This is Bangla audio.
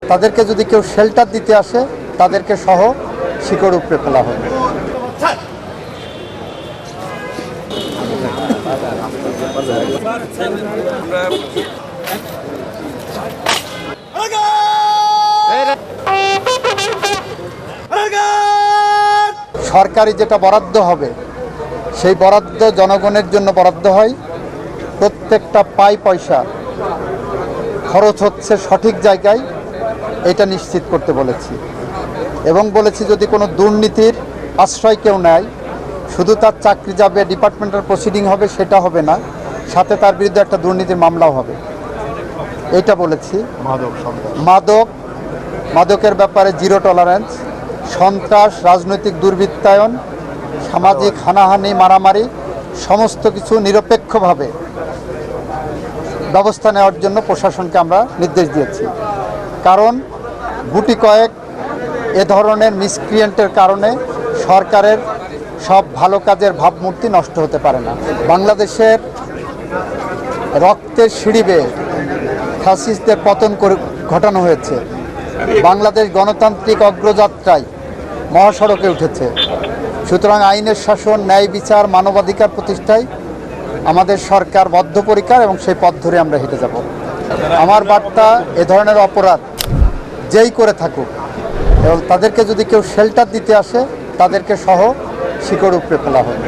তাদেরকে যদি কেউ শেল্টার দিতে আসে তাদেরকে সহ শিকড় উপড়ে ফেলা হবে। সরকারি যেটা বরাদ্দ হবে সেই বরাদ্দ জনগণের জন্য বরাদ্দ হয়, প্রত্যেকটা পয়সা খরচ হচ্ছে সঠিক জায়গায়, এটা নিশ্চিত করতে বলেছি। এবং বলেছি যদি কোনো দুর্নীতির আশ্রয় কেউ নেয়, শুধু তার চাকরি যাবে, ডিপার্টমেন্টাল প্রসিডিং হবে, সেটা হবে না, সাথে তার বিরুদ্ধে একটা দুর্নীতির মামলাও হবে, এটা বলেছি। মাদকের ব্যাপারে জিরো টলারেন্স, সন্ত্রাস, রাজনৈতিক দুর্বৃত্তায়ন, সামাজিক হানাহানি, মারামারি, সমস্ত কিছু নিরপেক্ষভাবে ব্যবস্থা নেওয়ার জন্য প্রশাসনকে আমরা নির্দেশ দিয়েছি। কারণ গুটি কয়েক এ ধরনের মিসক্রিয়েন্টের কারণে সরকারের সব ভালো কাজের ভাবমূর্তি নষ্ট হতে পারে না। বাংলাদেশের রক্তের সিঁড়ি বেয়ে ফ্যাসিস্টদের পতন ঘটানো হয়েছে। বাংলাদেশ গণতান্ত্রিক অগ্রযাত্রায় মহাসড়কে উঠেছে। সুতরাং আইনের শাসন, ন্যায় বিচার, মানবাধিকার প্রতিষ্ঠায় আমাদের সরকার বদ্ধপরিকর এবং সেই পথ ধরে আমরা হেঁটে যাব। আমার বার্তা, এ ধরনের অপরাধ যেই করে থাকুক এবং তাদেরকে যদি কেউ শেল্টার দিতে আসে তাদেরকে সহ শিকড় উপড়ে ফেলা হবে।